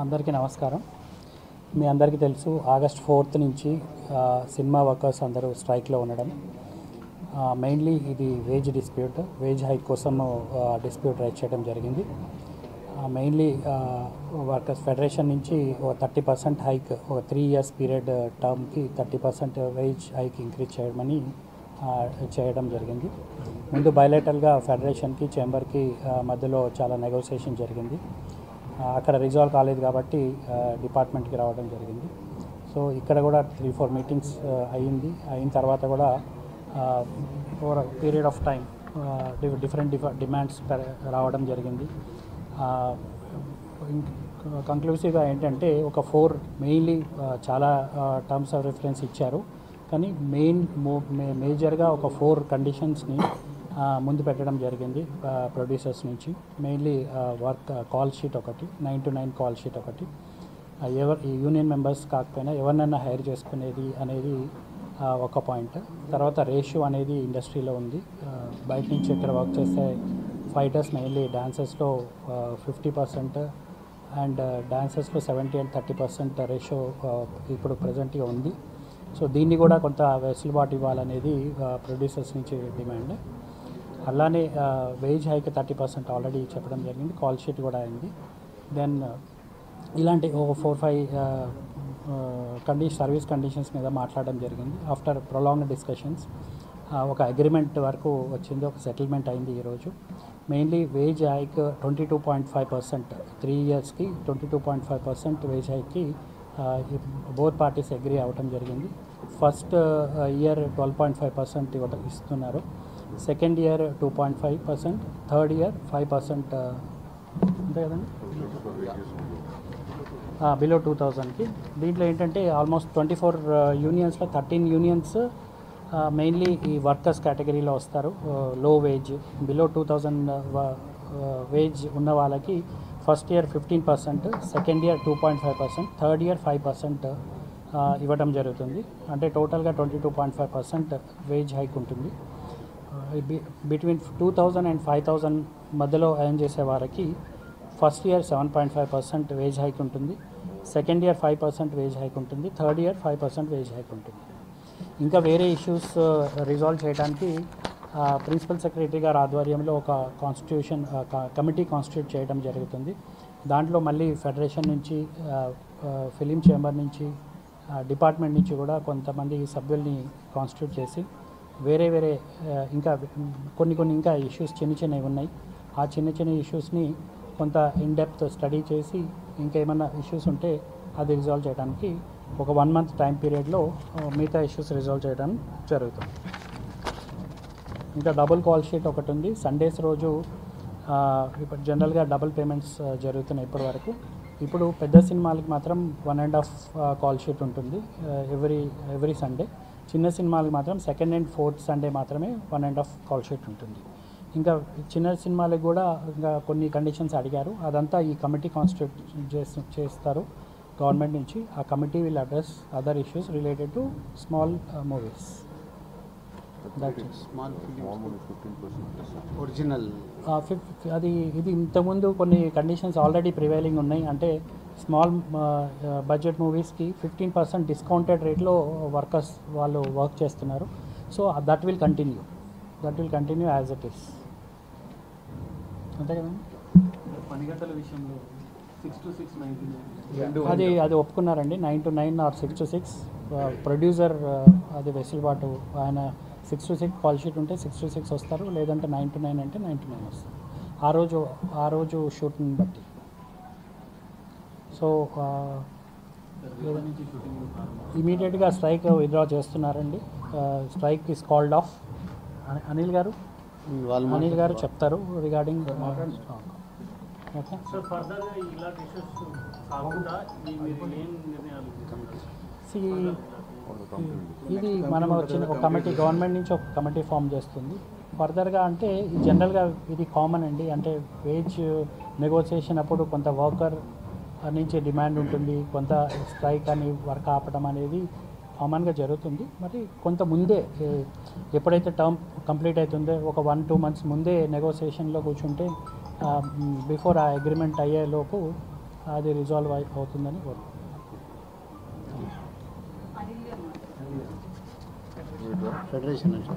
అందరికీ నమస్కారం. మీ అందరికీ తెలుసు ఆగస్ట్ 4th నుంచి సినిమా వర్కర్స్ అందరూ స్ట్రైక్లో ఉండడం. మెయిన్లీ ఇది వేజ్ హైక్ కోసం డిస్ప్యూట్ రైజ్ చేయడం జరిగింది. మెయిన్లీ వర్కర్స్ ఫెడరేషన్ నుంచి 30% హైక్, ఒక 3 years పీరియడ్ టర్మ్కి 30% వేజ్ హైక్ ఇంక్రీజ్ చేయడం జరిగింది. ముందు బయలేటరల్గా ఫెడరేషన్కి చేంబర్కి మధ్యలో చాలా నెగోసియేషన్ జరిగింది. అక్కడ రిజాల్వ్ కాలేదు కాబట్టి డిపార్ట్మెంట్కి రావడం జరిగింది. సో ఇక్కడ కూడా 3-4 మీటింగ్స్ అయిన తర్వాత కూడా over period of time different demands రావడం జరిగింది. కంక్లూసివ్గా ఏంటంటే ఒక 4 మెయిన్లీ చాలా టర్మ్స్ ఆఫ్ రిఫరెన్స్ ఇచ్చారు, కానీ మేజర్గా ఒక 4 కండిషన్స్ని ముందు పెట్టడం జరిగింది ప్రొడ్యూసర్స్ నుంచి. మెయిన్లీ వర్క్ కాల్ షీట్ ఒకటి, 9 to 9 కాల్ షీట్ ఒకటి, యూనియన్ మెంబర్స్ కాకపోయినా ఎవరినైనా హైర్ చేసుకునేది అనేది ఒక పాయింట్. తర్వాత రేషియో అనేది ఇండస్ట్రీలో ఉంది. బయట నుంచి ఇక్కడ వర్క్ చేసే ఫైటర్స్ మెయిన్లీ డాన్సర్స్లో 50% అండ్ డాన్సర్స్లో 70 and 30% రేషియో ఇప్పుడు ప్రజెంట్గా ఉంది. సో దీన్ని కూడా కొంత వెసులుబాటు ఇవ్వాలనేది ప్రొడ్యూసర్స్ నుంచి డిమాండ్. అలానే వేజ్ హైక్ 30% ఆల్రెడీ చెప్పడం జరిగింది, కాల్ షీట్ కూడా అయింది. దెన్ ఇలాంటి ఒక 4-5 సర్వీస్ కండిషన్స్ మీద మాట్లాడడం జరిగింది. ఆఫ్టర్ ప్రొలాంగ్డ్ డిస్కషన్స్ ఒక అగ్రిమెంట్ వరకు వచ్చింది, ఒక సెటిల్మెంట్ అయింది ఈరోజు. మెయిన్లీ వేజ్ హైక్ 22.5%, 3 yearsకి 22.5% వేజ్ హైక్కి బోత్ పార్టీస్ అగ్రీ అవ్వటం జరిగింది. ఫస్ట్ ఇయర్ 12.5% ఇస్తున్నారు, సెకండ్ ఇయర్ 2.5%, థర్డ్ ఇయర్ 5% అంతే కదండి, బిలో 2000కి. దీంట్లో ఏంటంటే ఆల్మోస్ట్ 24 యూనియన్స్లో 13 యూనియన్స్ మెయిన్లీ ఈ వర్కర్స్ కేటగిరీలో వస్తారు. లో వేజ్, బిలో 2000 వేజ్ ఉన్న వాళ్ళకి first year 15%, second year 2.5%, third year 5% ఇవ్వడం జరుగుతుంది. అంటే టోటల్గా 22.5% వేజ్ హైక్ ఉంటుంది. బిట్వీన్ 2000 and 5000 మధ్యలో ఎర్న్ చేసే వారికి ఫస్ట్ ఇయర్ 7.5% వేజ్ హైక్ ఉంటుంది, సెకండ్ ఇయర్ 5% వేజ్ హైక్ ఉంటుంది, థర్డ్ ఇయర్ 5% వేజ్ హైక్ ఉంటుంది. ఇంకా వేరే ఇష్యూస్ రిజాల్వ్ చేయడానికి ప్రిన్సిపల్ సెక్రటరీ గారి ఆధ్వర్యంలో ఒక కమిటీ కాన్స్టిట్యూట్ చేయడం జరుగుతుంది. దాంట్లో మళ్ళీ ఫెడరేషన్ నుంచి, ఫిలిం చేంబర్ నుంచి, డిపార్ట్మెంట్ నుంచి కూడా కొంతమంది సభ్యుల్ని కాన్స్టిట్యూట్ చేసి వేరే ఇంకా కొన్ని ఇంకా ఇష్యూస్ చిన్నవి ఉన్నాయి. ఆ చిన్న ఇష్యూస్ని కొంత ఇన్డెప్త్ స్టడీ చేసి ఇంకేమైనా ఇష్యూస్ ఉంటే అది రిజాల్వ్ చేయడానికి ఒక 1 month టైం పీరియడ్లో మిగతా ఇష్యూస్ రిజాల్వ్ చేయడం జరుగుతుంది. ఇంకా డబుల్ కాల్ షీట్ ఒకటి ఉంది. సండేస్ రోజు ఇప్పుడు జనరల్గా డబుల్ పేమెంట్స్ జరుగుతున్నాయి ఇప్పటి వరకు. ఇప్పుడు పెద్ద సినిమాలకి మాత్రం 1.5 కాల్ షీట్ ఉంటుంది ఎవ్రీ సండే. చిన్న సినిమాలకు మాత్రం సెకండ్ అండ్ ఫోర్త్ సండే మాత్రమే 1.5 కాల్ షీట్ ఉంటుంది. ఇంకా చిన్న సినిమాలకు కూడా ఇంకా కొన్ని కండిషన్స్ అడిగారు. అదంతా ఈ కమిటీ కాన్స్టిట్యూట్ చేస్తారు గవర్నమెంట్ నుంచి. ఆ committee will address other issues related to small movies. Original ఇది ఇంతకుముందు కొన్ని కండిషన్స్ ఆల్రెడీ ప్రివైలింగ్ ఉన్నాయి. అంటే స్మాల్ బడ్జెట్ మూవీస్కి 15% డిస్కౌంటెడ్ రేట్లో వర్కర్స్ వాళ్ళు వర్క్ చేస్తున్నారు. So that will continue as it is. అంతే కదండి. 10 గంటల విషయంలో 6 to 6, 9 to 9 అది ఒప్పుకున్నారండి. 9 to 9 or 6 to 6. ప్రొడ్యూసర్ అది వెసులుబాటు, ఆయన 6 to 6 కాల్ షీట్ ఉంటే 6 to 6 వస్తారు, లేదంటే 9 to 9 అంటే 9 to 9 వస్తారు ఆ రోజు షూట్ని బట్టి. సో ఇమీడియట్గా స్ట్రైక్ విత్డ్రా చేస్తున్నారండి. Strike is called of. Anil గారు చెప్తారు రిగార్డింగ్. ఓకే సార్, ఫర్దర్గా ఇలాంటి ఇష్యూస్ కాకుండా మీరు ఏం నిర్ణయాలు? ఇది మనం వచ్చిన ఒక కమిటీ, గవర్నమెంట్ నుంచి ఒక కమిటీ ఫామ్ చేస్తుంది. ఫర్దర్గా అంటే జనరల్గా ఇది కామన్ అండి. అంటే వేజ్ నెగోసియేషన్ అప్పుడు కొంత వర్కర్ నుంచి డిమాండ్ ఉంటుంది, కొంత స్ట్రైక్ అని వర్క్ ఆపడం అనేది కామన్గా జరుగుతుంది. మరి కొంత ముందే ఎప్పుడైతే టర్మ్ కంప్లీట్ అవుతుందో ఒక 1-2 months ముందే నెగోసియేషన్లో కూర్చుంటే బిఫోర్ ఆ అగ్రిమెంట్ అయ్యేలోపు అది రిజాల్వ్ అవుతుందని కోరుకుంటున్నాను. ఫెడరేషన్ నుంచి